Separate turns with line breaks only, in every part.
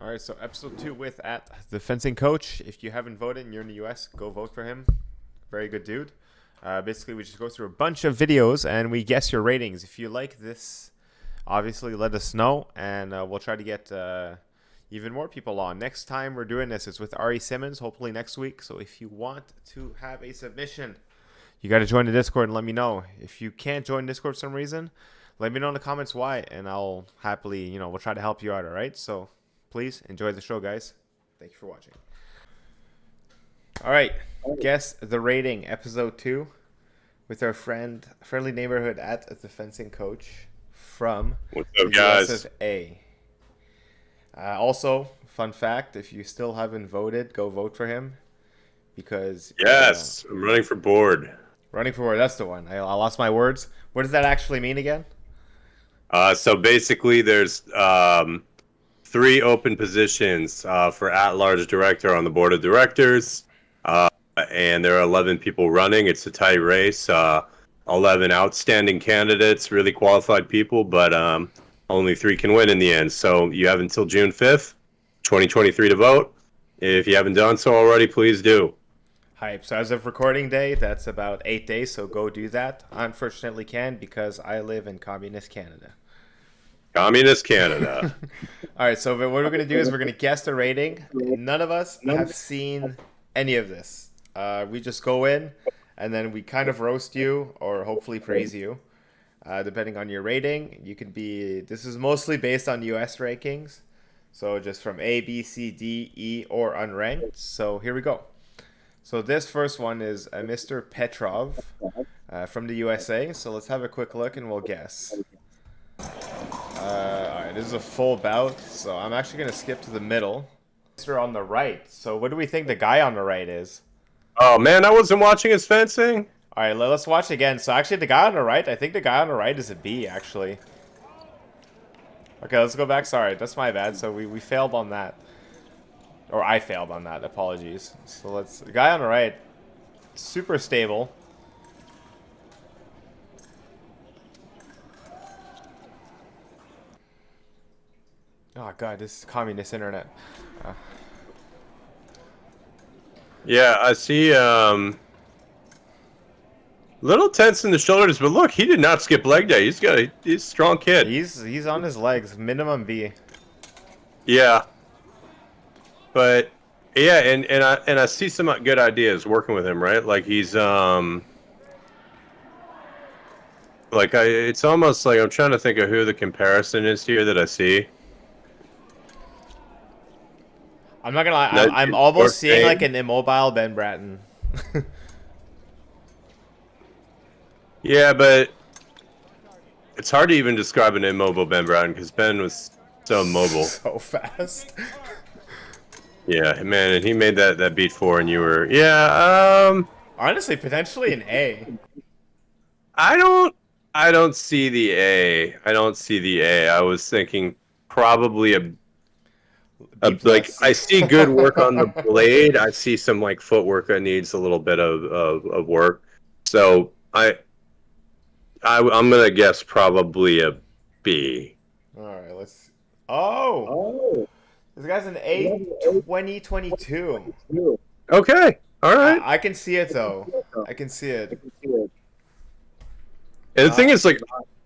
All right, so episode 2 with at the fencing coach. If you haven't voted and you're in the US, go vote for him. Very good dude. Basically, we just go through a bunch of videos and we guess your ratings. If you like this, obviously let us know, and we'll try to get even more people on. Next time we're doing this is with Ari Simmons, hopefully next week. So if you want to have a submission, you got to join the Discord and let me know. If you can't join Discord for some reason, let me know in the comments why, and I'll happily, we'll try to help you out, all right? So please enjoy the show, guys. Thank you for watching. All right, guess the rating, episode 2, with our friendly neighborhood at the fencing coach from
What's
the
up,
US
guys?
of A. Also, fun fact, if you still haven't voted, go vote for him because
Yes, I'm running for board.
running for, that's the one. I lost my words. What does that actually mean again?
So basically, there's three open positions for at-large director on the board of directors, and there are 11 people running. It's a tight race. 11 outstanding candidates, really qualified people, but only three can win in the end. So you have until June 5th, 2023 to vote. If you haven't done so already, please do.
Hype. So as of recording day, that's about 8 days, so go do that. Unfortunately can because I live in communist Canada.
Communist Canada.
All right, so what we're going to do is we're going to guess the rating. None of us have seen any of this. We just go in, and then we kind of roast you or hopefully praise you, depending on your rating. You can be. This is mostly based on U.S. rankings, so just from A, B, C, D, E, or unranked. So here we go. So this first one is Mr. Petrov from the USA. So let's have a quick look and we'll guess. All right, this is a full bout, so I'm actually going to skip to the middle. Mr. on the right. So what do we think the guy on the right is?
Oh man, I wasn't watching his fencing.
All right, let's watch again. So actually the guy on the right, I think the guy on the right is a B, actually. Okay, let's go back. Sorry, that's my bad. So we failed on that. Or I failed on that. Apologies. So the guy on the right, super stable. Oh god, this is communist internet.
Yeah, I see. Little tense in the shoulders, but look, he did not skip leg day. He's a strong kid.
He's on his legs. Minimum B.
Yeah, but yeah, and I see some good ideas working with him, right? Like he's it's almost like I'm trying to think of who the comparison is here that I see.
I'm not gonna lie.
That
I'm
is
almost
Mark
seeing
Payne.
like an immobile Ben Bratton.
Yeah, but it's hard to even describe an immobile Ben Brown because Ben was so mobile.
So fast.
Yeah, man, and he made that beat four, and you were
Honestly, potentially an A.
I don't see the A. I don't see the A. I was thinking probably
B
like
plus.
I see good work on the blade. I see some like footwork that needs a little bit of work. So I'm gonna guess probably a B.
All right, let's. Oh, this guy's an A 2022.
Okay, all right.
I can see it though. I can see it.
And the thing is, like,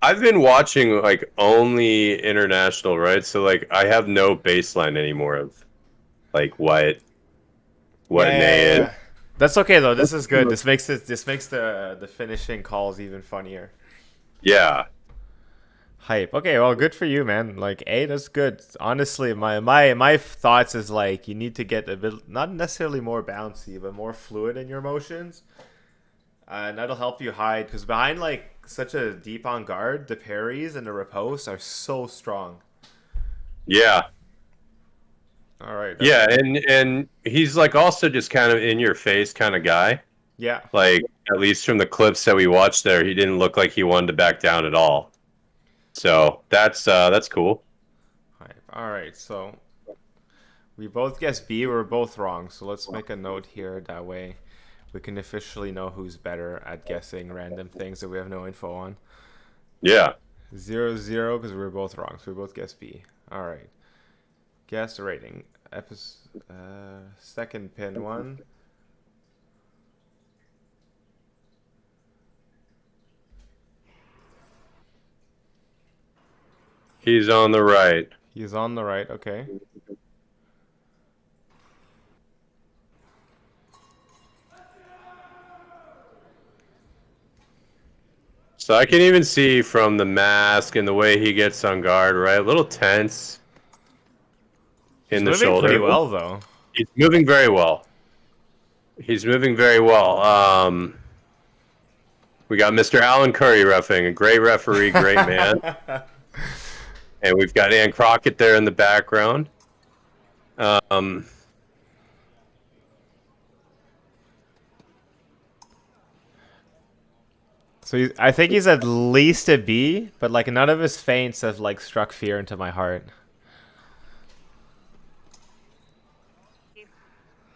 I've been watching like only international, right? So like, I have no baseline anymore of like what an A is.
That's okay though. This is good. This makes the finishing calls even funnier.
Yeah,
Hype. Okay, well, good for you, man. Like, A, that's good. Honestly, my thoughts is like you need to get a bit, not necessarily more bouncy, but more fluid in your motions, and that'll help you hide. Because behind like such a deep on guard, the parries and the riposte are so strong.
yeah,
All right.
yeah, and he's like also just kind of in your face kind of guy.
Yeah.
Like at least from the clips that we watched there, he didn't look like he wanted to back down at all. So that's cool.
Hype. All right. So we both guessed B. We're both wrong. So let's make a note here. That way, we can officially know who's better at guessing random things that we have no info on.
Yeah.
0-0 because we were both wrong. So we both guessed B. All right. Guess rating. Second pin one.
He's on the right.
He's on the right. Okay.
So I can even see from the mask and the way he gets on guard, right? A little tense in the
He's moving
shoulder.
pretty well, though.
He's moving very well. He's moving very well. We got Mr. Alan Curry reffing, a great referee, great man. And we've got Ann Crockett there in the background.
So I think he's at least a B, but like none of his feints have like struck fear into my heart.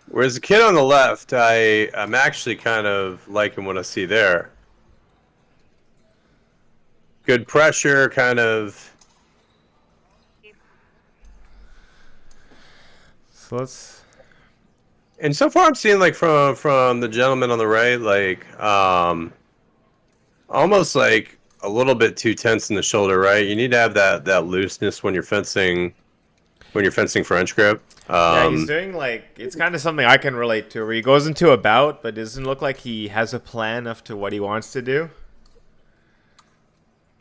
Whereas the kid on the left, I'm actually kind of liking what I see there. Good pressure, kind of.
So let's.
And so far, I'm seeing like from the gentleman on the right, like almost like a little bit too tense in the shoulder, right? You need to have that looseness when you're fencing French grip.
Yeah, he's doing like it's kind of something I can relate to, where he goes into a bout, but doesn't look like he has a plan of to what he wants to do.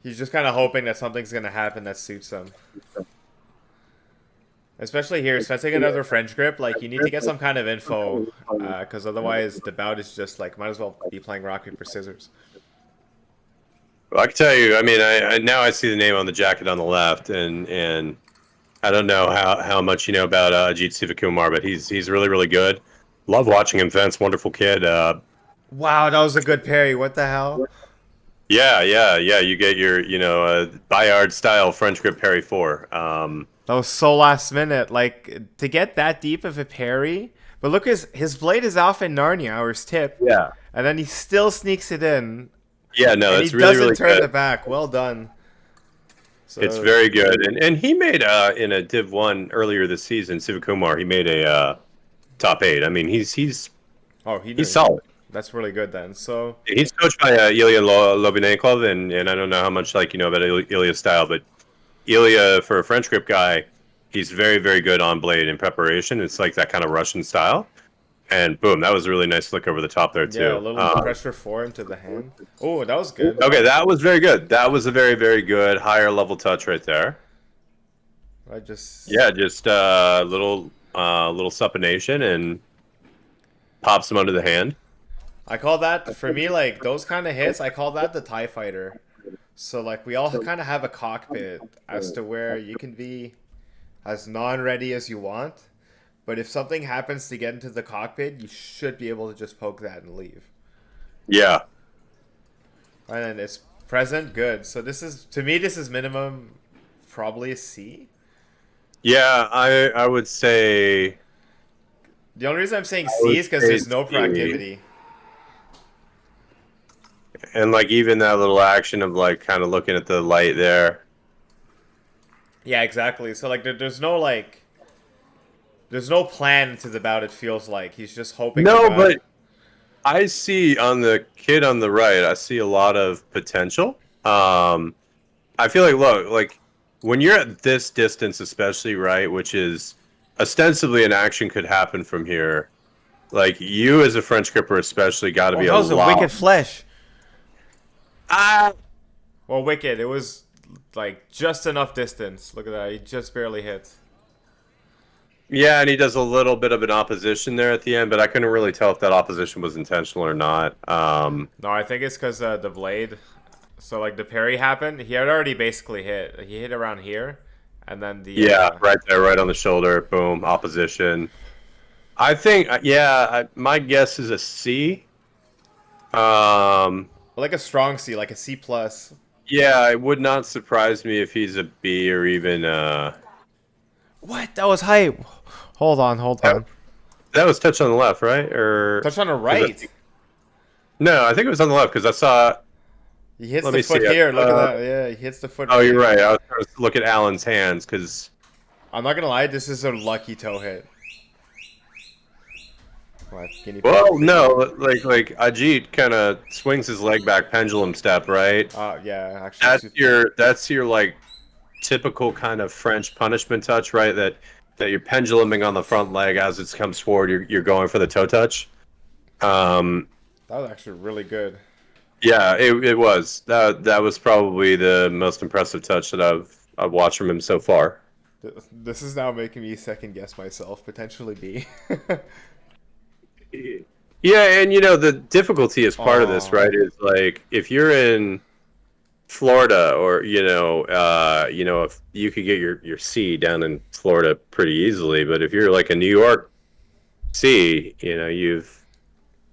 He's just kind of hoping that something's gonna happen that suits him. Especially here, fencing another French grip, like you need to get some kind of info, because otherwise the bout is just like might as well be playing rock paper scissors.
Well, I can tell you, I mean, I now I see the name on the jacket on the left, and I don't know how much you know about Ajit Sivakumar, but he's really, really good. Love watching him fence. Wonderful kid.
Wow, that was a good parry. What the hell?
Yeah. You get your, Bayard style French grip parry 4.
That was so last minute. Like to get that deep of a parry, but look, his blade is off in Narnia, or his tip.
Yeah.
And then he still sneaks it in.
Yeah, no,
And
that's
he
really,
doesn't
really
turn
good.
it back. Well done. So,
It's very good, and he made in a Div 1 earlier this season. Sivakumar, he made a top 8. I mean, he's solid.
That's really good then. So
He's coached by Ilya Lobinenkov, and I don't know how much you know about Ilya's style, but Ilya, for a French grip guy, he's very, very good on blade in preparation. It's like that kind of Russian style. And boom, that was a really nice flick over the top there, too.
yeah, a little pressure 4 into the hand. Oh, that was good.
Okay, that was very good. That was a very, very good higher level touch right there. Just little supination and pops him under the hand.
I call that, for me, like those kind of hits, I call that the TIE fighter. So like we all kind of have a cockpit as to where you can be as non-ready as you want. But if something happens to get into the cockpit, you should be able to just poke that and leave.
Yeah.
And then it's present, good. So this is minimum probably a C.
Yeah, I would say.
The only reason I'm saying C is because there's no proactivity.
And like even that little action of like kind of looking at the light there.
Yeah, exactly. So like there's no plan to the bout. It feels like he's just hoping.
No, but I see on the kid on the right, I see a lot of potential. I feel like when you're at this distance, especially right, which is ostensibly an action could happen from here. Like you as a French gripper, especially, got to be
that was a wicked flesh. Well, wicked. It was like just enough distance. Look at that. He just barely hit.
Yeah, and he does a little bit of an opposition there at the end, but I couldn't really tell if that opposition was intentional or not.
No, I think it's because the blade. So like the parry happened. He had already basically hit. He hit around here, and then the
right there, right on the shoulder. Boom, opposition. I think my guess is a C.
Like a strong C, like a C plus.
Yeah, it would not surprise me if he's a B or even
What? That was hype. Hold on.
That was touch on the left, right? Or
touch on the right?
No, I think it was on the left because I saw.
He hits the foot here. Look at that. Yeah, he hits the foot.
Oh, you're right. I was trying to look at Alan's hands because
I'm not gonna lie, this is a lucky toe hit. What, guinea pig?
Well, no, like Ajit kind of swings his leg back, pendulum step, right?
Yeah, actually.
That's your like typical kind of French punishment touch, right? That you're penduluming on the front leg as it comes forward. You're going for the toe touch.
That was actually really good.
Yeah, it was that was probably the most impressive touch that I've watched from him so far.
This is now making me second guess myself, potentially B.
Yeah, and the difficulty is part of this,
Aw.
right? Is like if you're in Florida, or if you could get your C down in Florida pretty easily, but if you're like a New York C, you've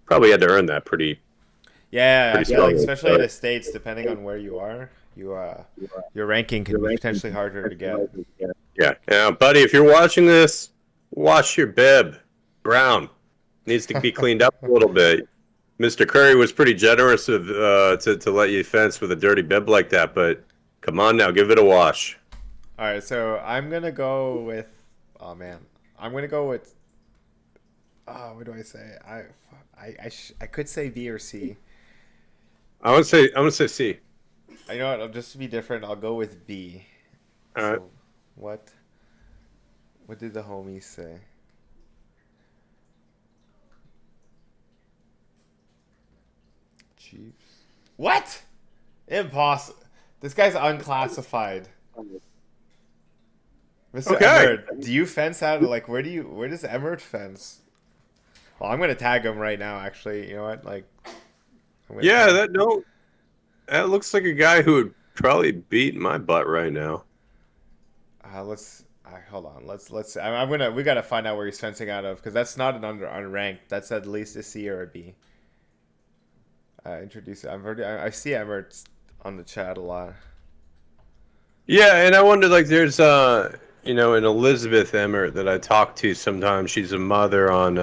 probably had to earn that pretty
Yeah, I
pretty
feel like
strongly.
especially in the States, depending on where you are, your ranking can be potentially harder to get.
Yeah, buddy, if you're watching this, wash your bib. Brown needs to be cleaned up a little bit. Mr. Curry was pretty generous of to let you fence with a dirty bib like that, but come on now, give it a wash.
All right, so I'm gonna go with. Oh man, I'm gonna go with. What do I say? I could say B or C.
I'm gonna say C.
You know what? I'll just be different. I'll go with B.
All right.
So, what? What did the homies say? Chiefs. What? Impossible. This guy's unclassified. Mr.
Okay.
Emmert, do you fence out? Like, where does Emmert fence? Well, I'm gonna tag him right now. Actually, you know what? Like,
Yeah, that looks like a guy who would probably beat my butt right now.
Let's. Hold on. Let's. We gotta find out where he's fencing out of because that's not an unranked. That's at least a C or a B. Introduce it. I see Emmert on the chat a lot.
Yeah, and I wonder, like, there's an Elizabeth Emmert that I talk to sometimes. She's a mother on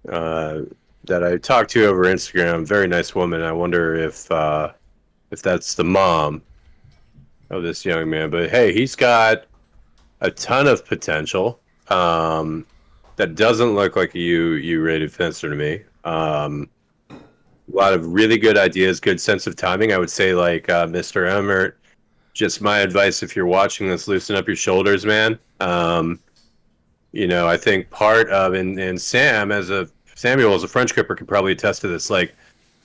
that I talk to over Instagram. Very nice woman. I wonder if that's the mom of this young man. But hey, he's got a ton of potential. That doesn't look like a you rated fencer to me. A lot of really good ideas, good sense of timing. I would say, like, Mr. Emmert, just my advice if you're watching this, loosen up your shoulders, man. I think part of and Samuel as a French gripper could probably attest to this. Like,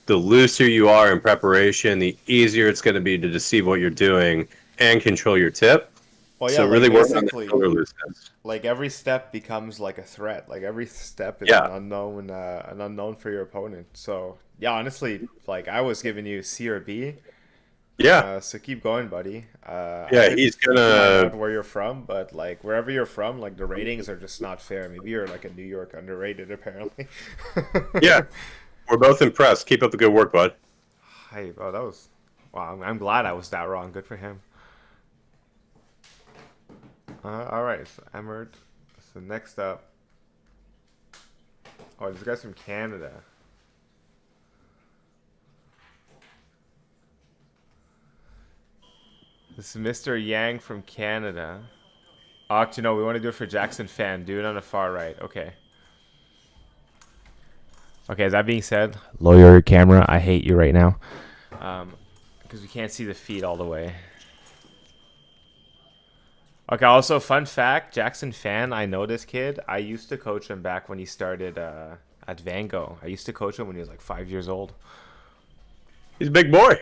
the looser you are in preparation, the easier it's going to be to deceive what you're doing and control your tip.
Well, yeah,
So
like
really work on the
basically,
shoulder looseness.
like every step becomes like a threat. Like every step is
Yeah.
an unknown for your opponent. So yeah, honestly, like I was giving you C or B.
Yeah.
So keep going, buddy.
Yeah, he's
I might not
gonna.
where you're from, but like wherever you're from, like the ratings are just not fair. Maybe you're like a New York underrated, apparently.
Yeah, we're both impressed. Keep up the good work, bud.
Hey, bro, that was wow. I'm glad I was that wrong. Good for him. All right, so Emmert. So next up, this guy's from Canada. This is Mr. Yang from Canada. Actually, no, we want to do it for Jackson Fan. Do it on the far right. Okay. Okay, that being said, lower your camera. I hate you right now. Because we can't see the feet all the way. Okay, also, fun fact, Jackson Fan, I know this kid. I used to coach him back when he started at Van Gogh. I used to coach him when he was like 5 years old.
He's a big boy.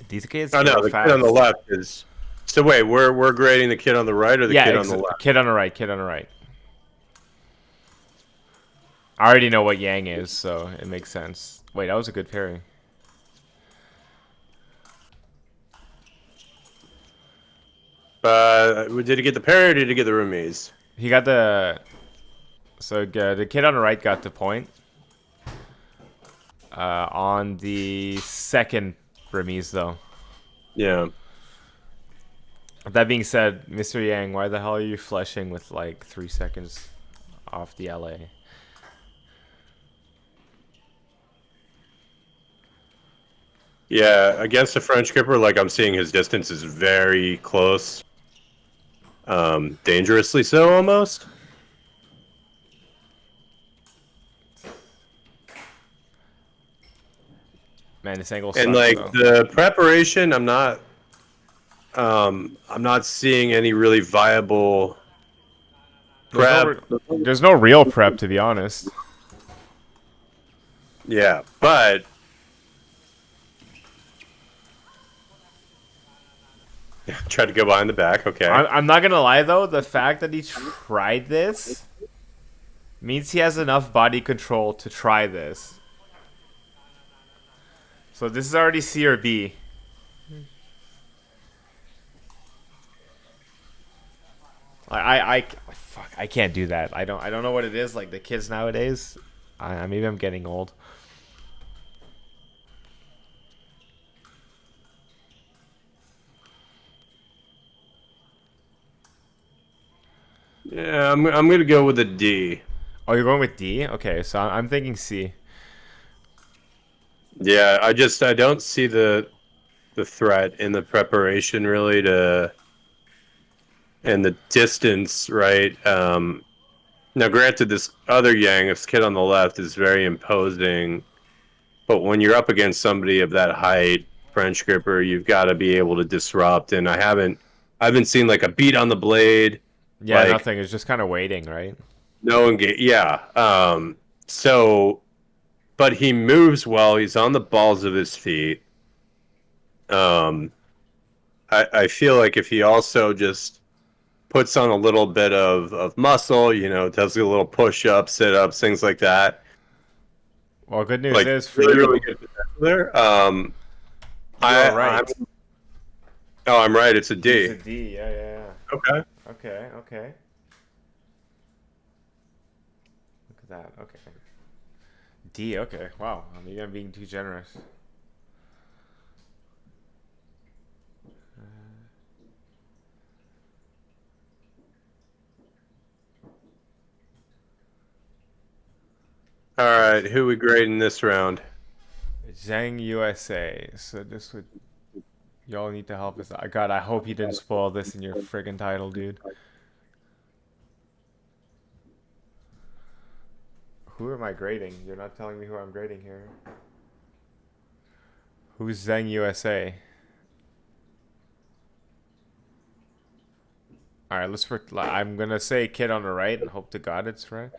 These kids
Oh no,
grow
the
fast.
kid on the left is. So wait, we're grading the kid on the right or the kid on the left?
Kid on the right, kid on the right. I already know what Yang is, so it makes sense. Wait, that was a good pairing.
Did he get the parry or did he get the remise?
He got the... So the kid on the right got the point. On the second remise, though.
Yeah.
That being said, Mr. Yang, why the hell are you fleshing with like 3 seconds off the LA?
Yeah, against a French gripper, like I'm seeing his distance is very close. dangerously so almost.
Man, this angle
And
sucks
like
though.
the preparation, I'm not seeing any really viable
There's no
prep.
there's no real prep, to be honest.
Yeah, but try to go behind the back. Okay.
I'm not gonna lie though, the fact that he tried this means he has enough body control to try this. So this is already C or B. Fuck, I can't do that. I don't know what it is. Like the kids nowadays, maybe I'm getting old.
Yeah, I'm gonna go with a D.
Oh, you're going with D? Okay, so I'm thinking C.
Yeah, I don't see the threat in the preparation really to and the distance, right? Now, granted, this other Yang, this kid on the left, is very imposing, but when you're up against somebody of that height, French gripper, you've got to be able to disrupt. And I haven't seen like a beat on the blade,
Yeah,
like
nothing. It's just kind of waiting, right?
no engage. Yeah. So, but he moves well. He's on the balls of his feet. Um, I feel like if he also just puts on a little bit of muscle, you know, does a little push ups, sit ups, things like that.
Well, good news
Like
is for
really,
you,
really good potential there.
you're
I'm
right.
oh, I'm right. It's a
He's
D.
a D. Yeah, yeah, yeah.
Okay.
Okay, okay. Look at that. Okay. D. Okay. Wow. Maybe I'm being too generous.
All right. Who we grading this round?
Zhang USA. So this would y'all need to help us. God, I hope you didn't spoil this in your friggin' title, dude. Who am I grading? You're not telling me who I'm grading here. Who's Zhang USA? All right, I'm gonna say kid on the right and hope to God it's right.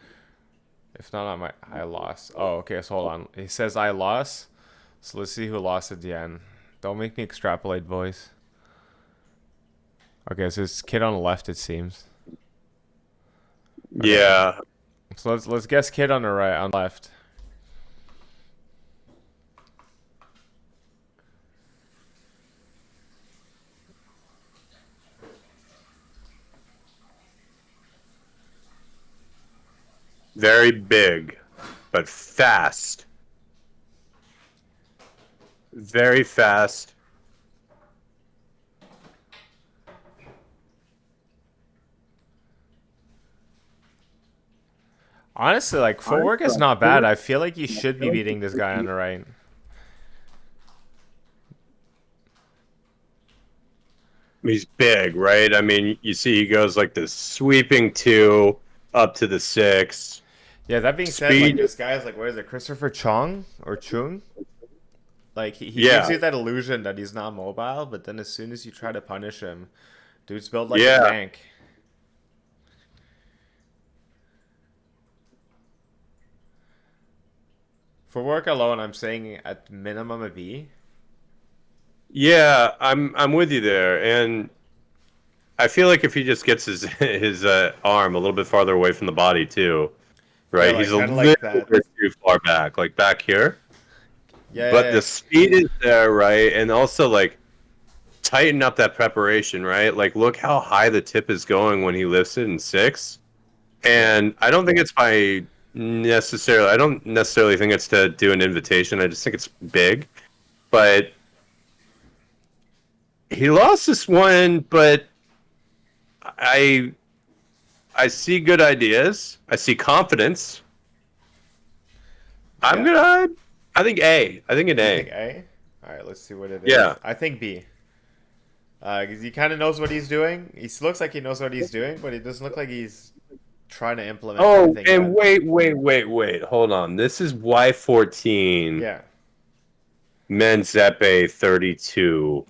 If not, I lost. Oh, okay. So hold on. He says I lost. So let's see who lost at the end. Don't make me extrapolate, boys. Okay, so it's kid on the left, it seems. Okay.
Yeah.
So let's guess kid on the right, on the left.
Very big, but fast. Very fast.
Honestly, like footwork is not bad. I feel like you should be beating this guy on the right.
He's big, right? I mean, you see he goes like the sweeping two up to the six.
Yeah, that being said, like
Speed.
this guy is like, what is it, Christopher Chong or Chung? Like he gives
Yeah.
you that illusion that he's not mobile, but then as soon as you try to punish him, dude's built like a
Yeah.
tank. For work alone, I'm saying at minimum a B.
Yeah, I'm with you there, and I feel like if he just gets his arm a little bit farther away from the body too,
Yeah,
right? He's
like
a
kind of like
little
that.
bit too far back, like back here.
Yeah,
But
yeah,
the speed is there, right? And also like tighten up that preparation, right? Like look how high the tip is going when he lifts it in six. And I don't think it's I don't necessarily think it's to do an invitation. I just think it's big. But he lost this one, but I I see good ideas. I see confidence. I'm
yeah.
gonna. I think A. I think an
You
A.
think A? All right, let's see what it is.
Yeah.
I think B. 'Cause he kind of knows what he's doing. He looks like he knows what he's doing, but he doesn't look like he's trying to implement
Oh,
anything
and
yet.
wait. Hold on. This is Y14
Yeah.
Menzepe 32.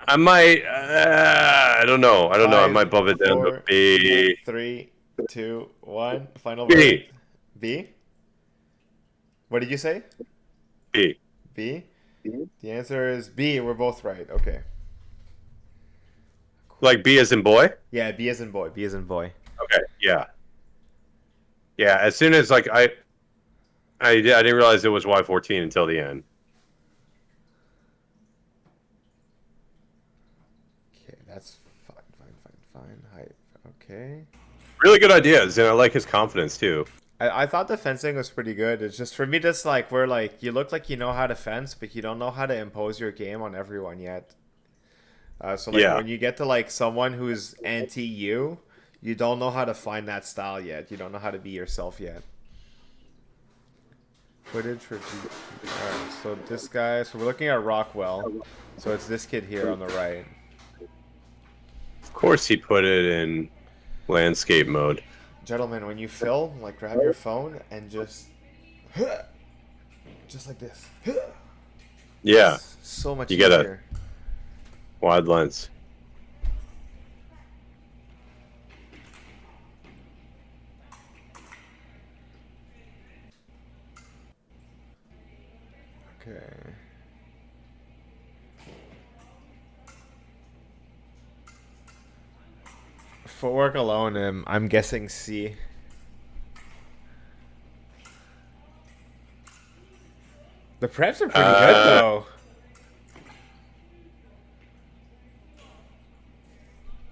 I might. I don't know. I
Five,
might bump it down to
four,
B.
three, two, one. Final
B.
verdict. B. What did you say?
B.
B. The answer is B. We're both right. Okay.
Like B as in boy?
Yeah, B as in boy. B as in boy.
Okay. Yeah. Yeah. As soon as like I didn't realize it was Y14 until the end.
Okay, that's fine. Hype. Okay.
Really good ideas, and I like his confidence too.
I thought the fencing was pretty good. It's just for me, just like where like you look like you know how to fence, but you don't know how to impose your game on everyone yet. So like
Yeah.
when you get to like someone who's anti you, you don't know how to find that style yet. You don't know how to be yourself yet. Footage for G. Alright, so this guy. So we're looking at Rockwell. So it's this kid here on the right.
Of course, he put it in landscape mode.
Gentlemen, when you film, like grab your phone and just like this.
Yeah.
So much
You get it.
easier.
Wide lens.
Okay. Footwork alone, I'm guessing C. The preps are pretty good though.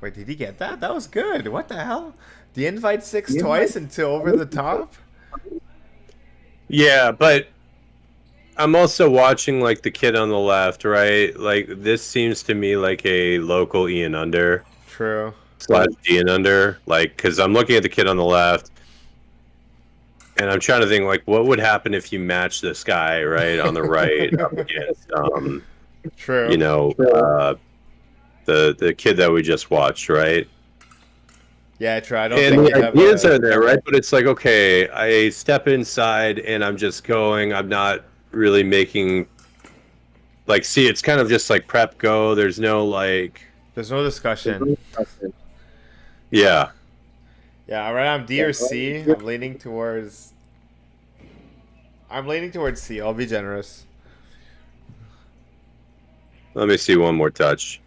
Wait, did he get that? That was good. What the hell? The invite six twice into over the top?
Yeah, but I'm also watching like the kid on the left, right? Like this seems to me like a local Ian Under
True.
/ Ian Under, like because I'm looking at the kid on the left, and I'm trying to think like what would happen if you match this guy right on the right up against
True.
you know the kid that we just watched, right?
Yeah, true. I don't
And
think
the
you have
ideas
a...
are there, right? But it's like, okay, I step inside and I'm just going. I'm not really making like, see, it's kind of just like prep go. There's no like,
There's no discussion.
yeah.
Yeah, right. I'm D or C. I'm leaning towards... I'm leaning towards C. I'll be generous.
Let me see one more touch.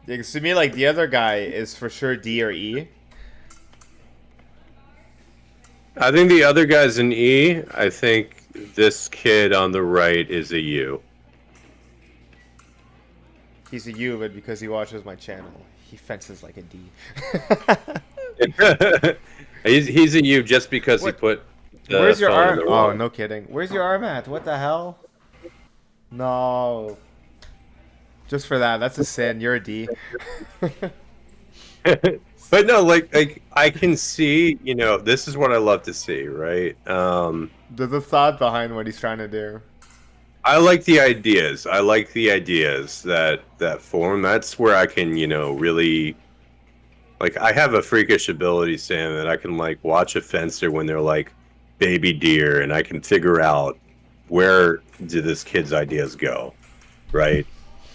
Yeah, 'cause to me, like, the other guy is for sure D or E.
I think the other guy's an E. I think this kid on the right is a U.
He's a U, but because he watches my channel, he fences like a D.
he's a U just because
What?
he put the
Where's your
phone in
arm?
the
Oh,
wall.
no kidding. Where's your arm at? What the hell? No. Just for that, that's a sin. You're a D.
But no, like I can see, you know, this is what I love to see, right?
There's a thought behind what he's trying to do.
I like the ideas. I like the ideas that form. That's where I can, you know, really like I have a freakish ability, Sam, that I can like watch a fencer when they're like baby deer and I can figure out where do this kid's ideas go, right?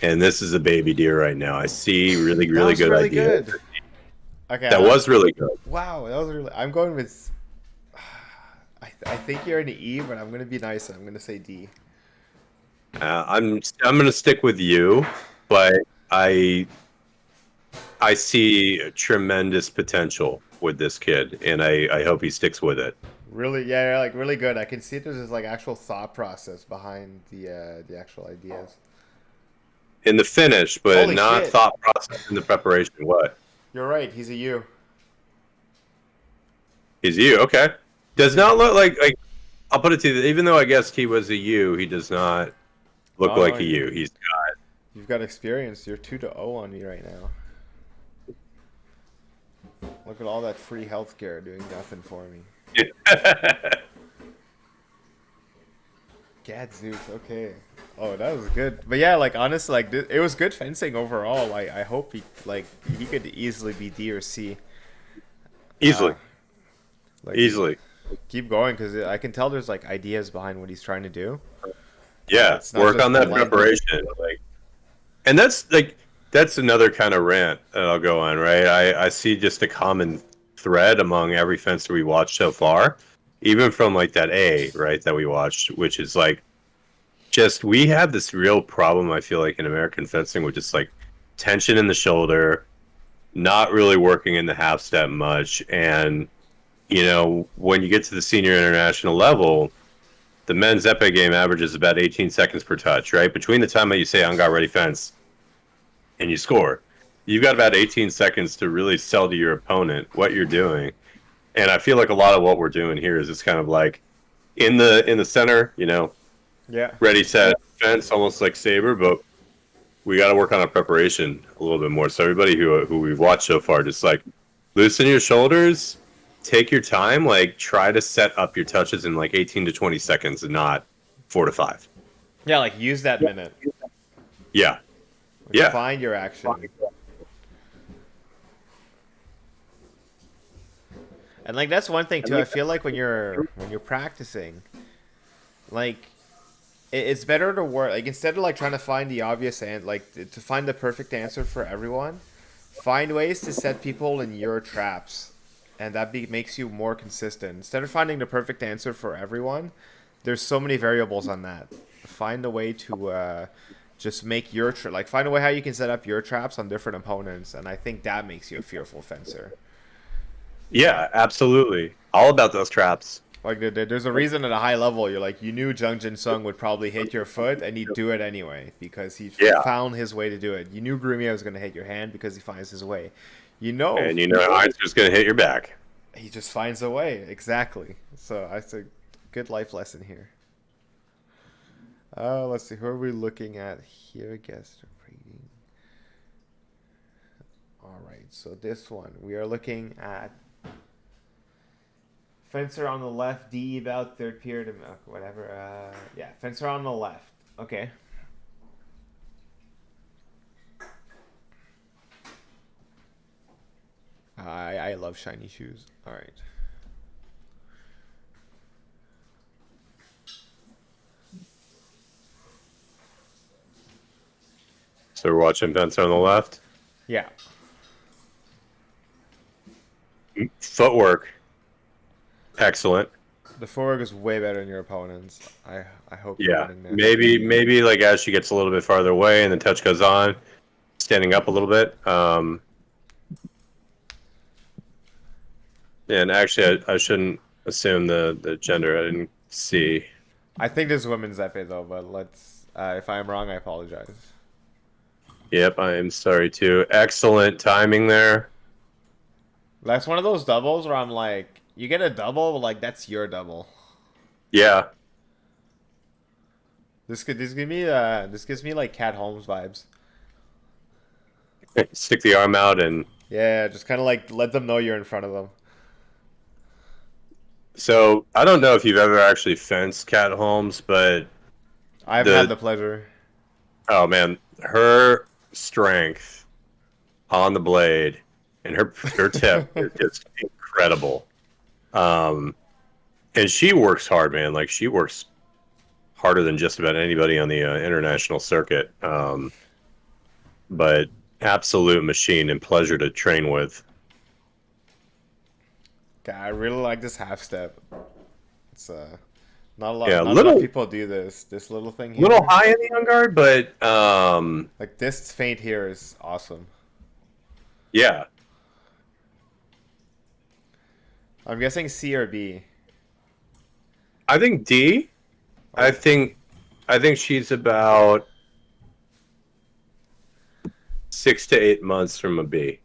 And this is a baby deer right now. I see really,
That
really
was
good
really
ideas.
good. Okay.
That was really good.
Wow, that was really. I'm going with. I think you're an E, but I'm gonna be nice. I'm gonna say D.
I'm gonna stick with you, but I see tremendous potential with this kid, and I hope he sticks with it.
Really, yeah, like really good. I can see there's this like actual thought process behind the actual ideas.
In the finish, but
Holy
not
shit.
thought process in the preparation. What?
You're right. He's a U.
He's you, okay. Does not look like I'll put it to you, even though I guessed he was a U, he does not look
Oh,
like a U. He's got
You've got experience. You're 2-0 on me right now. Look at all that free healthcare doing nothing for me. Gadzooks, okay. Oh, that was good. But yeah, like honestly, like it was good fencing overall. Like I hope he could easily be D or C. Uh,
Easily,
like
easily.
keep going because I can tell there's like ideas behind what he's trying to do.
Yeah,
It's not
work
just
on that
blindly.
preparation. And that's another kind of rant that I'll go on, right? I see just a common thread among every fencer we watched so far, even from like that A, right, that we watched, which is like just we have this real problem, I feel like, in American fencing with just like tension in the shoulder, not really working in the half step much. And, when you get to the senior international level, the men's epee game averages about 18 seconds per touch, right? Between the time that you say on guard ready fence and you score, you've got about 18 seconds to really sell to your opponent what you're doing. And I feel like a lot of what we're doing here is just kind of like in the center,
Yeah.
ready, set, fence, almost like Saber, but we got to work on our preparation a little bit more. So everybody who we've watched so far, just like loosen your shoulders, take your time, like try to set up your touches in like 18 to 20 seconds and not 4 to 5.
Yeah, like use that minute.
Yeah.
Like,
Yeah.
find your action. And like that's one thing too. I feel like when you're practicing, like it's better to work like instead of like trying to find the obvious and like to find the perfect answer for everyone, find ways to set people in your traps, and makes you more consistent. Instead of finding the perfect answer for everyone, there's so many variables on that. Find a way to just make your like find a way how you can set up your traps on different opponents, and I think that makes you a fearful fencer.
Yeah, absolutely. All about those traps.
Like there's a reason at a high level you're like you knew Jung Jin Sung would probably hit your foot and he'd do it anyway because he
Yeah.
found his way to do it. You knew Grumio was gonna hit your hand because he finds his way.
And Heinz's going to hit your back.
He just finds a way exactly. So that's a good life lesson here. Let's see who are we looking at here? Guest rating. All right, so this one we are looking at. Fencer on the left, D about third period, whatever. Yeah, Fencer on the left. Okay. I love shiny shoes. All right.
So we're watching Fencer on the left.
Yeah.
Footwork. Excellent.
The footwork is way better than your opponent's. I hope you're
Yeah.
winning there.
Maybe like as she gets a little bit farther away and the touch goes on, standing up a little bit. And actually, I shouldn't assume the gender. I didn't see.
I think this is women's epee though, but let's. If I'm wrong, I apologize.
Yep, I am sorry too. Excellent timing there.
That's one of those doubles where I'm like, you get a double, but like that's your double.
Yeah.
This gives me like Cat Holmes vibes.
Stick the arm out and.
Yeah, just kind of like let them know you're in front of them.
So I don't know if you've ever actually fenced Cat Holmes, but
I haven't had the pleasure.
oh man, her strength on the blade and her tip is just incredible. And she works hard, man. Like she works harder than just about anybody on the international circuit. But absolute machine and pleasure to train with.
God, I really like this half step. It's not a lot.
Yeah,
Not a lot of people do this. This little thing here.
Little high in the on guard, but
like this feint here is awesome.
yeah.
I'm guessing C or B.
I think D. I think she's about 6 to 8 months from a B.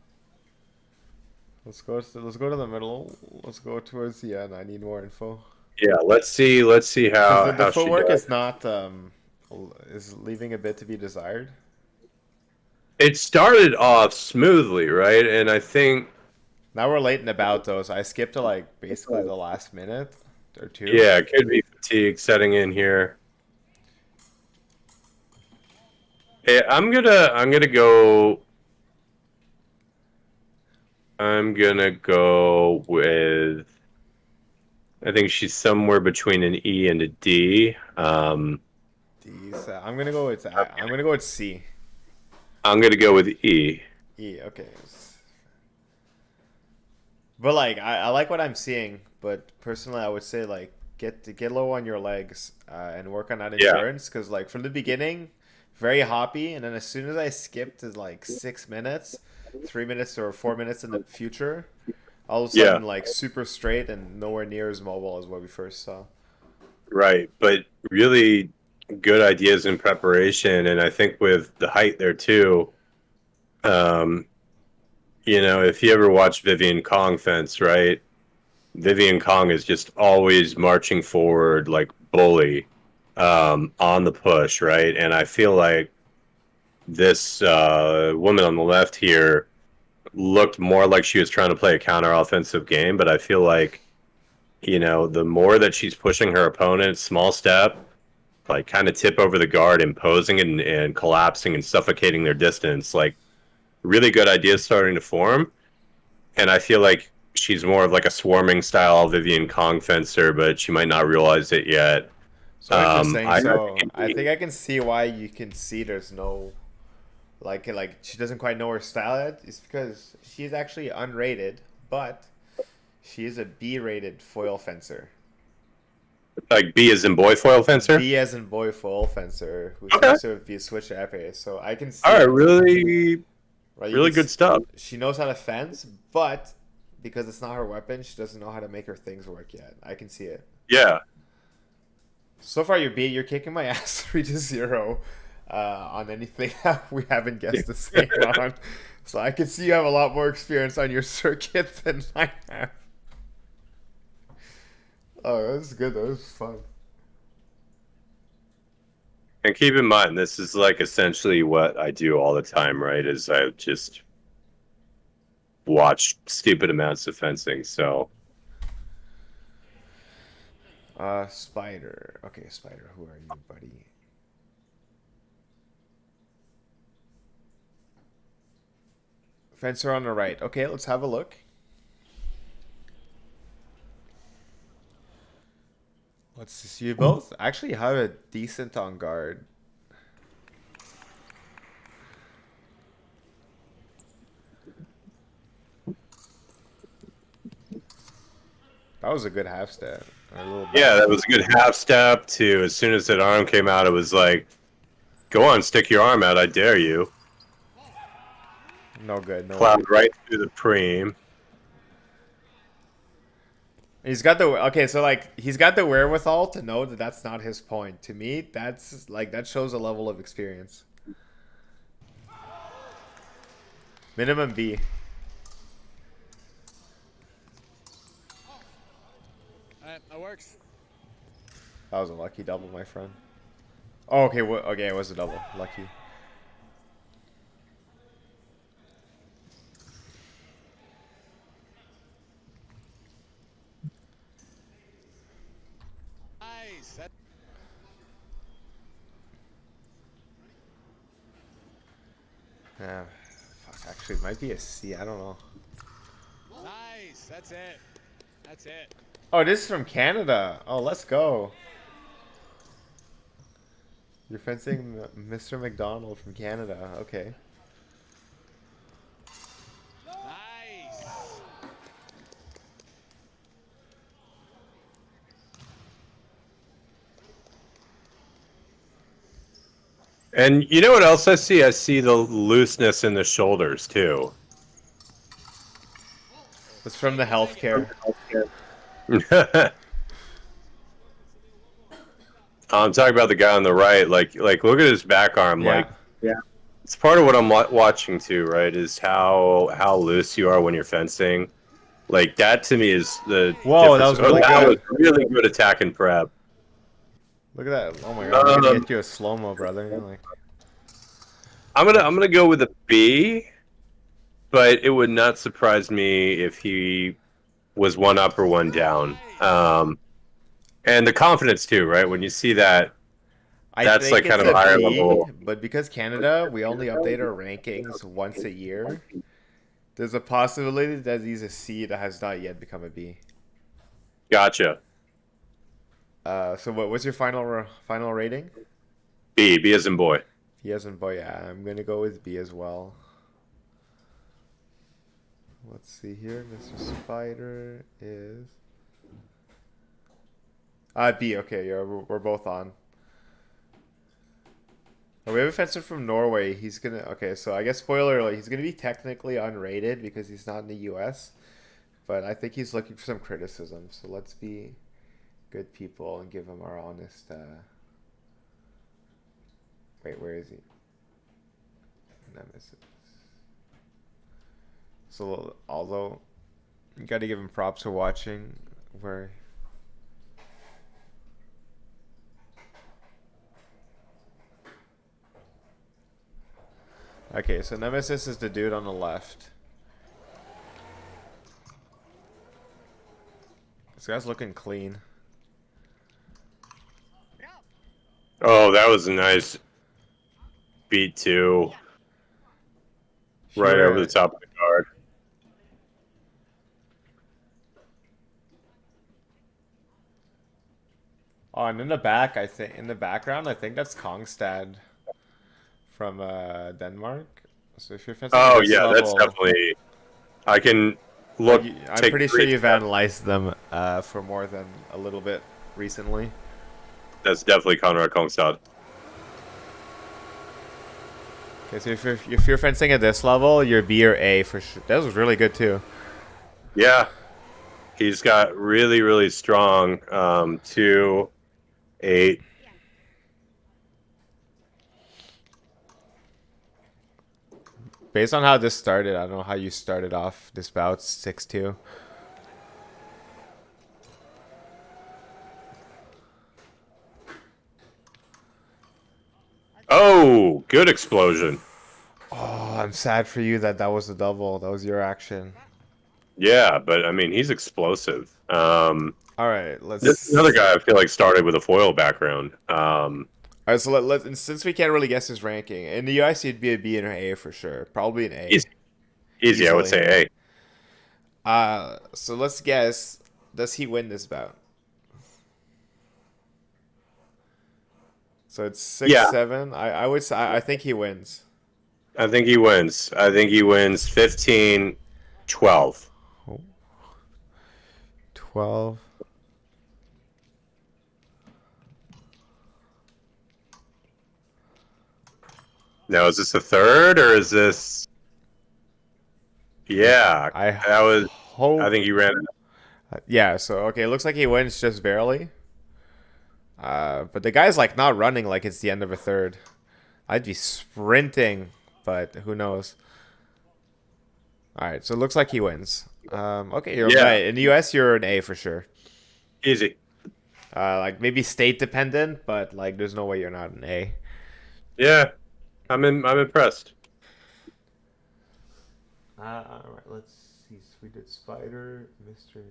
Let's go to the middle. Let's go towards the end. I need more info.
Yeah, let's see how
The
how she
footwork
does.
is not is leaving a bit to be desired.
It started off smoothly, right? And I think
Now we're late in the bout though, so I skipped to like basically the last minute or two.
Yeah, could be fatigue setting in here. Hey, I'm gonna go with, I think she's somewhere between an E and a D.
D. So I'm gonna go with C.
I'm gonna go with E.
E. Okay. But like I like what I'm seeing, but personally I would say like get low on your legs and work on that
Yeah,
endurance because like from the beginning, very hoppy, and then as soon as I skip to like 6 minutes, 3 minutes or 4 minutes in the future, all of a
yeah,
sudden like super straight and nowhere near as mobile as what we first saw.
right. But really good ideas in preparation, and I think with the height there too. Um, if you ever watch Vivian Kong fence, right? Vivian Kong is just always marching forward like bully on the push, right? And I feel like this woman on the left here looked more like she was trying to play a counter offensive game, but I feel like, the more that she's pushing her opponent, small step, like kind of tip over the guard, imposing and collapsing and suffocating their distance, like really good ideas starting to form. And I feel like she's more of like a swarming style Vivian Kong fencer, but she might not realize it yet.
So interesting.
I
So I think I can see why you can see there's no like she doesn't quite know her style yet. It's because she's actually unrated, but she is a B-rated foil fencer.
like B as in boy foil fencer.
B as in boy foil fencer, who
Okay.
seems to be a switch epee. So I can see
All right,
it.
really,
Right,
really good stuff.
she knows how to fence, but because it's not her weapon, she doesn't know how to make her things work yet. I can see it.
Yeah.
So far, you're kicking my ass 3-0 on anything that we haven't guessed the same on. So I can see you have a lot more experience on your circuit than I have. Oh, that was good. That was fun.
And keep in mind, this is like essentially what I do all the time, right? Is I just watch stupid amounts of fencing. So,
Spider. Okay, Spider. Who are you, buddy? Fencer on the right. Okay, let's have a look. Let's see. You both actually have a decent on guard. That was a good half step. A little
yeah,
bit.
that was a good half step to as soon as that arm came out, it was like, go on, stick your arm out, I dare you.
No good. No
Plowed
good.
right through the preem.
He's got the okay, so like he's got the wherewithal to know that that's not his point. To me, that's like that shows a level of experience. Minimum B.
Alright, that works.
That was a lucky double, my friend. Oh, okay. Okay, it was a double. Lucky.
Nice. That,
Yeah. Fuck. Actually, it might be a C. I don't know.
nice. That's it. That's it.
Oh, this is from Canada. Oh, let's go. You're fencing Mr. McDonald from Canada. Okay.
Nice.
And you know what else I see? I see the looseness in the shoulders too.
It's from the healthcare.
I'm talking about the guy on the right. Like look at his back arm.
Yeah.
Like, yeah, it's part of what I'm watching too, right? Is how loose you are when you're fencing. Like that to me is the
Whoa, that
difference.
was really
That was
good.
really good attack and prep.
Look at that. Oh my god. I'm gonna get you a slow-mo, brother. You're like,
I'm gonna go with a B. but it would not surprise me if he was one up or one down. And the confidence too, right? When you see that,
I
that's
think
like kind
it's
of a
a
higher
B,
level.
but because Canada, we only update our rankings once a year. There's a possibility that he's a C that has not yet become a B.
Gotcha.
So what's your final rating?
B as in boy.
B as in boy. Yeah, I'm gonna go with B as well. Let's see here. Mr. Spider is B. Okay, yeah, we're both on. Oh, we have a fencer from Norway. He's gonna. Okay, so I guess spoiler alert. He's gonna be technically unrated because he's not in the U.S. But I think he's looking for some criticism. So let's be good people and give him our honest. Wait, where is he? Nemesis. So although you got to give him props for watching where. Okay, so Nemesis is the dude on the left. This guy's looking clean.
Oh, that was a nice beat too. Right
Sure.
over the top of the guard.
Oh, and in the back, in the background, I think that's Kongstad from Denmark. So if you're fencing at
Oh
this
yeah, that's
level,
definitely. I can look.
I'm
take
pretty sure
three
you've
steps.
analyzed them for more than a little bit recently.
That's definitely Conrad Kongstad.
Okay, so if you're fencing at this level, you're B or A for sure. That was really good too.
Yeah, he's got really, really strong 2, 8.
Based on how this started, I don't know how you started off this bout 6-2.
Oh, good explosion.
Oh, I'm sad for you that was a double. That was your action.
Yeah, but I mean, he's explosive.
All right, let's.
This is another guy I feel like started with a foil background.
All right, so and since we can't really guess his ranking in the US, he'd be a B and an A for sure. Probably an A.
Easy, I would say A.
So let's guess. Does he win this bout? So it's 6-7. I would say I think he wins.
I think he wins. I think he wins 15-12.
12.
Now, is this a third or is this? Yeah,
I
that was.
hope.
I think he ran.
Yeah. So okay, it looks like he wins just barely. But the guy's like not running like it's the end of a third. I'd be sprinting, but who knows? All right, so it looks like he wins. Okay, you're
Yeah.
right. In the US, you're an A for sure.
Easy.
Like maybe state dependent, but like there's no way you're not an A.
Yeah, I'm impressed.
All right, let's see. Sweeted Spider, Mr.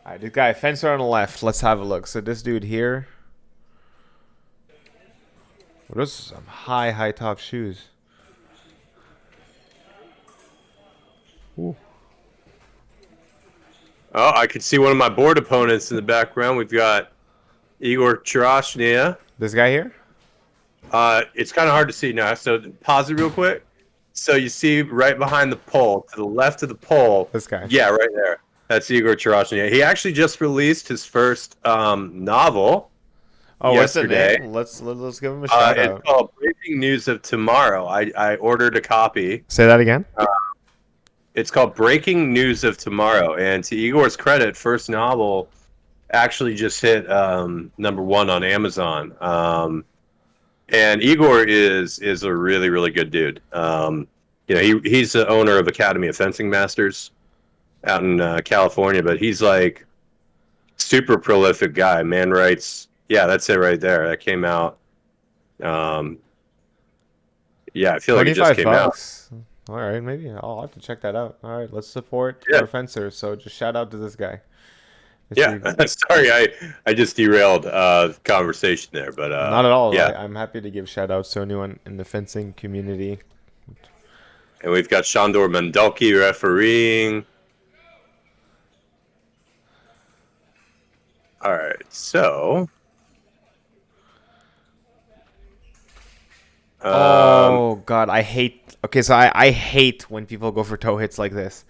All right, this guy, fencer on the left. Let's have a look. So this dude here. Well, those are some high top shoes. Ooh.
Oh, I could see one of my board opponents in the background. We've got Igor Chirashnia.
This guy here?
It's kind of hard to see now, so pause it real quick. So you see right behind the pole, to the left of the pole.
This guy.
Yeah, right there. That's Igor Chirashnia. He actually just released his first novel.
Oh,
yesterday.
what's the name? Let's give him a shout
It's
out.
called Breaking News of Tomorrow. I ordered a copy.
Say that again.
It's called Breaking News of Tomorrow, and to Igor's credit, first novel actually just hit #1 on Amazon. And Igor is a really, really good dude. He's the owner of Academy of Fencing Masters out in California, but he's like super prolific guy. Man writes, yeah, that's it right there. That came out. Yeah, I feel like it just came out.
All right, maybe I'll have to check that out. All right, let's support
Yeah.
our fencers. So just shout out to this guy.
Yeah, sorry, I just derailed conversation there, but
Not at all.
yeah.
I'm happy to give shout outs to anyone in the fencing community.
And we've got Shandor Mandalki refereeing. All right, so.
Oh God, I hate. Okay, so I hate when people go for toe hits like this.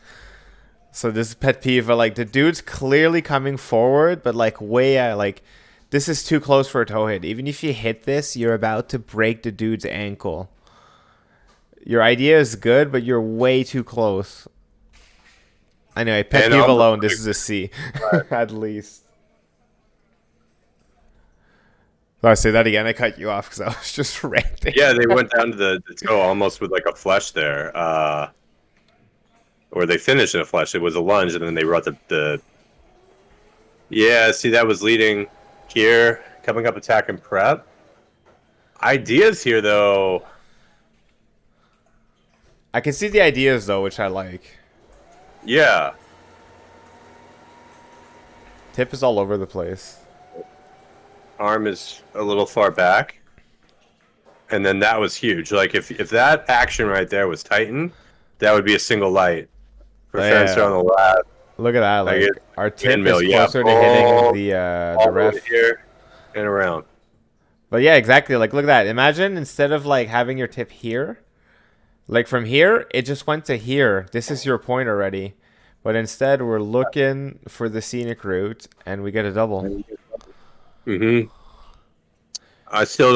So this is pet peeve. But like the dude's clearly coming forward, but like way like this is too close for a toe hit. Even if you hit this, you're about to break the dude's ankle. Your idea is good, but you're way too close. Anyway, pet
And
peeve
on the-
alone, this is a C, at least. I'll say that again. I cut you off because I was just ranting.
Yeah, they went down to the toe almost with like a flush there. Or they finished in a flush. It was a lunge, and then they brought the. Yeah, see, that was leading here. Coming up, attack and prep. Ideas here, though.
I can see the ideas though, which I like.
Yeah.
Tip is all over the place.
Arm is a little far back. And then that was huge. Like, if that action right there was Titan, that would be a single light. For
Yeah.
Fencer on the left.
Look at that.
Like
Like
it-
our tip
windmill,
is
yeah.
closer to hitting
All
the
All
ref.
the way here and around.
But yeah, exactly. Like look at that. Imagine instead of like having your tip here, like from here, it just went to here. This is your point already. But instead we're looking for the scenic route and we get a double.
Mm-hmm. I still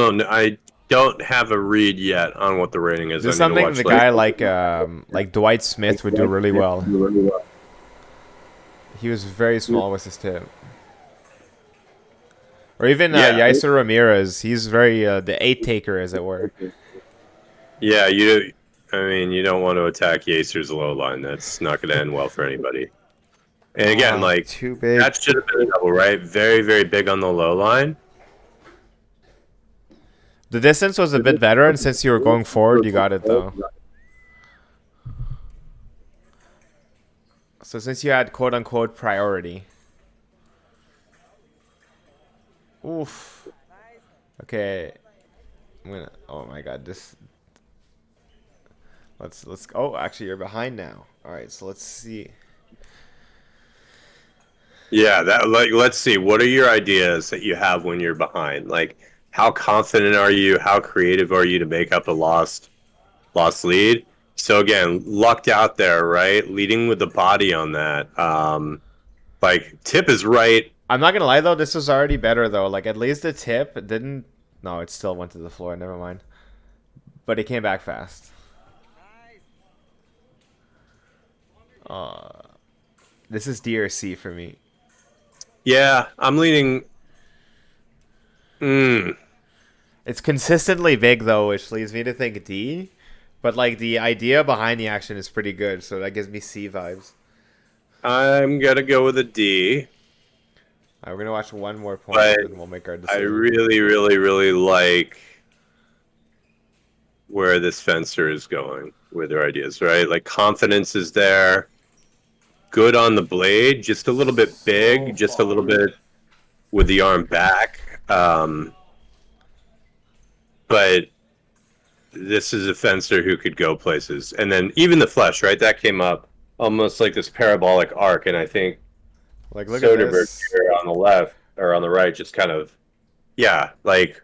don't have a read yet on what the rating is.
This is
I need to
something
watch
the
later.
guy like Dwight Smith would do really well. He was very small with his tip. Or even
Yeah.
Yaiser Ramirez. He's very the 8 taker, as it were.
Yeah, I mean, you don't want to attack Yacer's low line. That's not going to end well for anybody. And again, like,
too big.
that should have been a double, right? Very, very big on the low line.
The distance was a bit better, and since you were going forward, you got it though. So since you had quote unquote priority. Oof. Okay. I'm gonna. Oh my God. This. Let's. Oh, actually, you're behind now. All right. So let's see.
Yeah, let's see. What are your ideas that you have when you're behind? Like, how confident are you? How creative are you to make up a lost lead? So again, lucked out there, right? Leading with the body on that. Like, tip is right.
I'm not gonna lie though. This was already better though. Like at least the tip didn't. No, it still went to the floor. Never mind. But it came back fast. This is D or C for me.
Yeah, I'm leaning.
It's consistently big though, which leads me to think D. But like the idea behind the action is pretty good, so that gives me C vibes.
I'm gonna go with a D.
All right, we're gonna watch one more point,
But
and we'll make our
I
decision.
really, really, really like where this fencer is going with their ideas, right? Like, confidence is there. Good on the blade, just a little bit big, just a little bit with the arm back. But this is a fencer who could go places. And then even the flesh, right? That came up almost like this parabolic arc. And I think
Like look at
Soderbergh
this.
here on the left or on the right just kind of, yeah, like,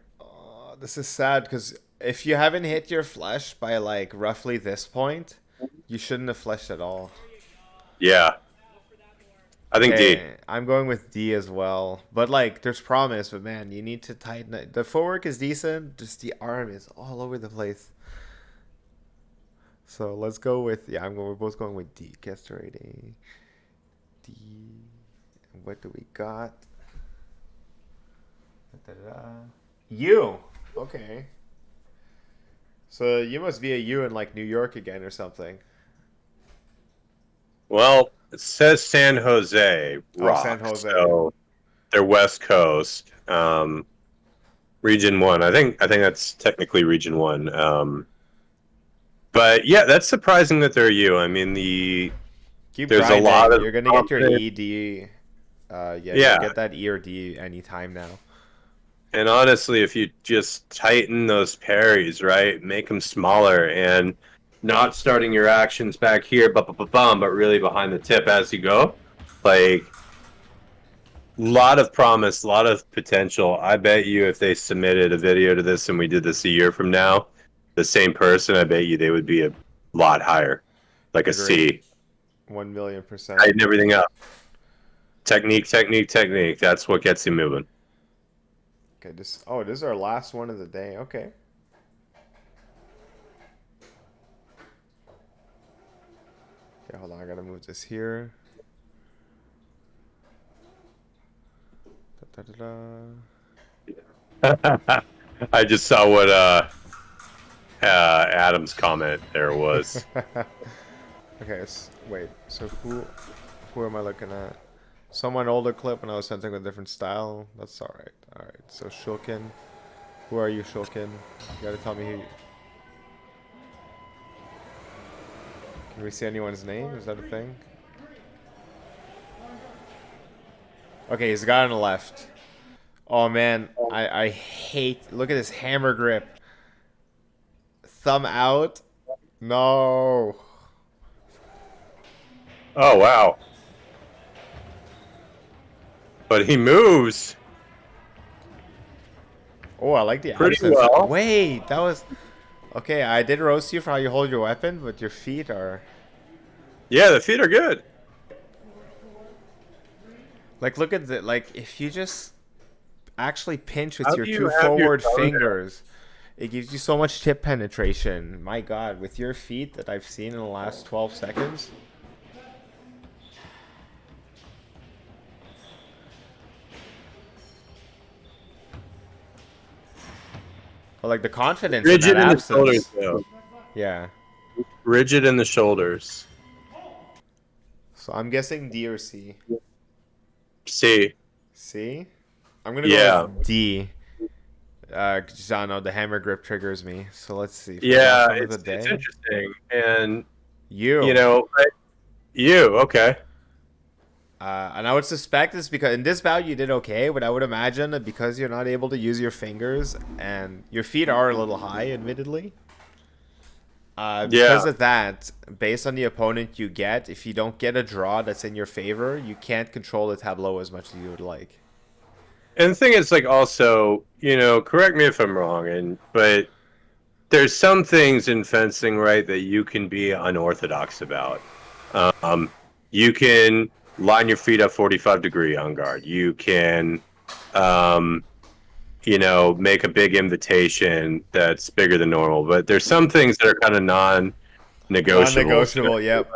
This is sad because if you haven't hit your flesh by like roughly this point, you shouldn't have fleshed at all.
yeah. I think D.
Okay, I'm going with D as well. But like, there's promise, but man, you need to tighten it. The footwork is decent, just the arm is all over the place. So let's go with we're both going with D. Guess the rating. D. What do we got? Da-da-da. U. Okay. So you must be a U in like New York again or something.
Well, it says San Jose Rock,
San Jose.
so they're West Coast, Region 1. I think that's technically Region 1. But yeah, that's surprising that they're you. I mean,
Keep
there's a
grinding.
lot of
You're gonna get your
confidence.
ED. Yeah,
Yeah.
you'll get that E or D anytime now.
And honestly, if you just tighten those parries, right, make them smaller and not starting your actions back here, but really behind the tip as you go, like, lot of promise, a lot of potential. I bet you if they submitted a video to this and we did this a year from now, the same person, I bet you they would be a lot higher, like a
Agreed.
C.
1,000,000%.
Tighten everything up. Technique, technique, technique. That's what gets you moving.
Okay, this is our last one of the day. Okay. Okay, hold on. I gotta move this here. Da, da, da, da.
I just saw what Adam's comment there was.
Okay, wait. So who am I looking at? Someone older clip and I was sensing a different style. That's all right. All right. So Shulkin, who are you, Shulkin? You gotta tell me who. Can we see anyone's name? Is that a thing? Okay, he's the guy on the left. Oh man, I hate. Look at this hammer grip. Thumb out. No.
Oh wow. But he moves.
Oh, I like the
Pretty
accents.
well.
Wait, that was okay. I did roast you for how you hold your weapon, but your feet are
Yeah, the feet are good.
like. Look at the like. If you just actually pinch with
How
your
do you
two
have your
forward
thumb there?
fingers, it gives you so much tip penetration. My God, with your feet that I've seen in the last 12 seconds. But like the confidence in
Rigid
that
in the
absence.
shoulders, though.
Yeah.
Rigid in the shoulders.
So I'm guessing D or C.
C.
C? I'm gonna go
Yeah.
with D. Cause I don't know, the hammer grip triggers me. So let's see. For the
Yeah,
last one of
it's
the day.
interesting. And,
You.
you know, okay.
And I would suspect it's because in this bout you did okay, but I would imagine that because you're not able to use your fingers and your feet are a little high, admittedly. Because
Yeah.
of that, based on the opponent you get, if you don't get a draw that's in your favor, you can't control the tableau as much as you would like.
And the thing is, like, also, you know, correct me if I'm wrong, but there's some things in fencing, right, that you can be unorthodox about. You can line your feet up 45-degree on guard. You can, you know, make a big invitation that's bigger than normal. But there's some things that are kind of non-negotiable.
Non-negotiable, yep.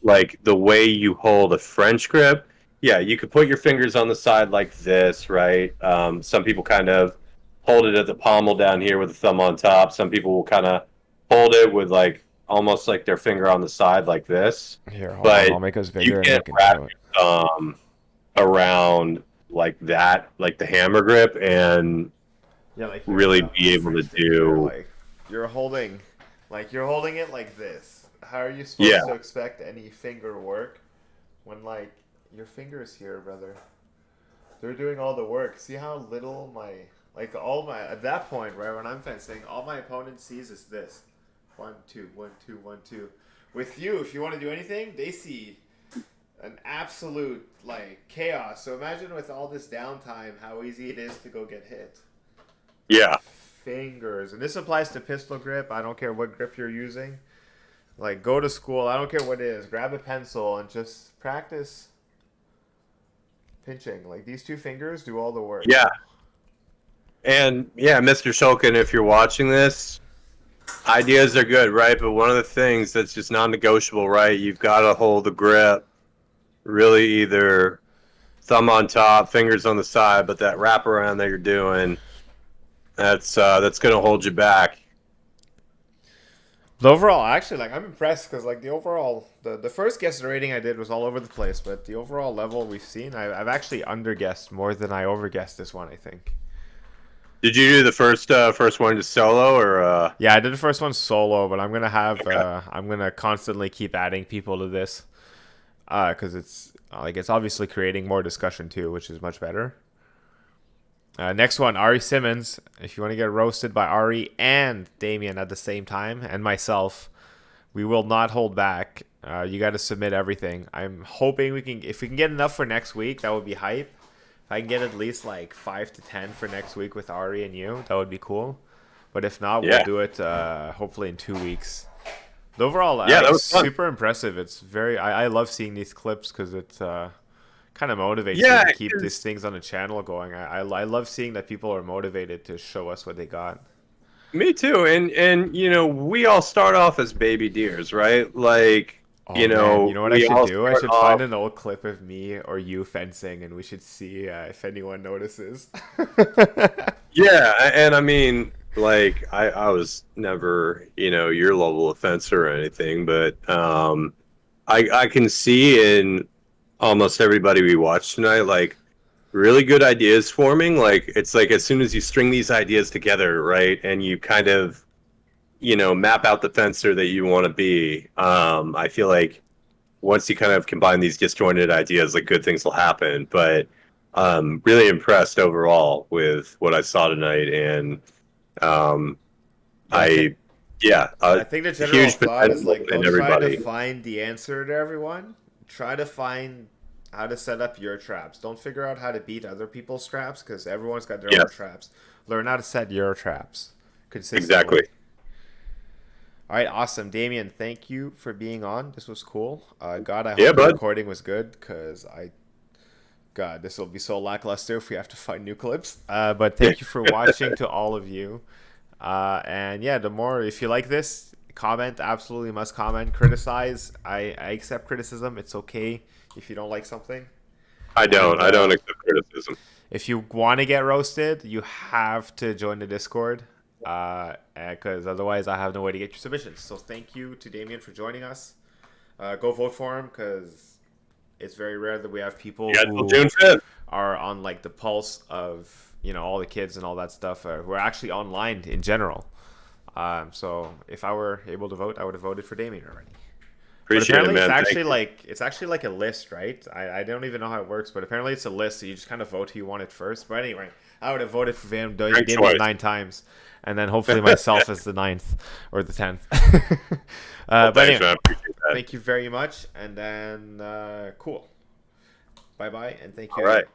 Like the way you hold a French grip. Yeah, you could put your fingers on the side like this, right? Some people kind of hold it at the pommel down here with the thumb on top. Some people will kind of hold it with like almost like their finger on the side like this.
Here, hold
But
on, I'll make us
you
bigger and
can't
we can
wrap
show it.
your thumb around like that, like the hammer grip, and
Yeah, like
really be able to do.
like you're holding it like this. How are you supposed
Yeah.
to expect any finger work when like your fingers here, brother? They're doing all the work. See how little at that point, right, when I'm fencing, all my opponent sees is this. 1, 2, 1, 2, 1, 2. With you, if you want to do anything, they see an absolute like chaos. So imagine with all this downtime how easy it is to go get hit.
Yeah.
Fingers. And this applies to pistol grip. I don't care what grip you're using. Like, go to school. I don't care what it is. Grab a pencil and just practice pinching. Like, these two fingers do all the work.
Yeah. And yeah, Mr. Shulkin, if you're watching this, ideas are good, right? But one of the things that's just non-negotiable, right? You've got to hold the grip really either thumb on top, fingers on the side, but that wraparound that you're doing, that's going to hold you back.
The overall, actually, like, I'm impressed because, like, the overall, the first guess rating I did was all over the place, but the overall level we've seen, I've actually underguessed more than I overguessed this one, I think.
Did you do the first one just solo or?
Yeah, I did the first one solo, but I'm gonna have
Okay.
I'm gonna constantly keep adding people to this, because it's obviously creating more discussion too, which is much better. Next one, Ari Simmons. If you want to get roasted by Ari and Damien at the same time, and myself, we will not hold back. You got to submit everything. I'm hoping if we can get enough for next week, that would be hype. If I can get at least like 5 to 10 for next week with Ari and you, that would be cool. But if not, we'll
Yeah.
do it hopefully in 2 weeks. But overall,
Yeah, that
it's
was fun.
super impressive. It's very. I love seeing these clips because it kind of motivates me
Yeah,
to keep
'cause-
these things on the channel going. I love seeing that people are motivated to show us what they got.
Me too. And we all start off as baby deers, right? Like,
Oh man, you know what I
we
should
all
do? I
start
should
off.
find an old clip of me or you fencing, and we should see if anyone notices.
Yeah, and I mean, like, I was never, your level of fencer or anything, but I can see in almost everybody we watched tonight, like, really good ideas forming. Like, it's like as soon as you string these ideas together, right, and you kind of, map out the fencer that you want to be, I feel like once you kind of combine these disjointed ideas, like good things will happen. But really impressed overall with what I saw tonight, and um,
Yeah,
yeah,
I think the general
huge
thought is
potential
like
in
don't try to
everybody.
find the answer to everyone. Try to find how to set up your traps. Don't figure out how to beat other people's traps because everyone's got their own
Yes,
traps. Learn how to set your traps
exactly.
consistently. All right, awesome, Damien. Thank you for being on. This was cool. God, I
Yeah,
hope the
bud.
recording was good because God, this will be so lackluster if we have to find new clips. But thank you for watching to all of you. And yeah, the more, if you like this, comment, absolutely must comment, criticize. I accept criticism. It's okay if you don't like something.
I
And
don't. I don't accept criticism.
if you want to get roasted, you have to join the Discord. Because otherwise, I have no way to get your submissions. So thank you to Damien for joining us. Go vote for him because it's very rare that we have people
You got till
who
June 5th.
are on like the pulse of all the kids and all that stuff who are actually online in general. So if I were able to vote, I would have voted for Damien already. But
Appreciate it,
apparently
man. Thank you.
it's actually like a list, right? I don't even know how it works, but apparently it's a list, so you just kind of vote who you wanted first. But anyway, I would have voted for
Drink
Damien
choice.
9 times, and then hopefully myself as the ninth or the 10th.
Well,
But
thanks,
anyway,
man. Appreciate that.
thank you very much, and then cool. Bye bye, and thank you
All right.
again.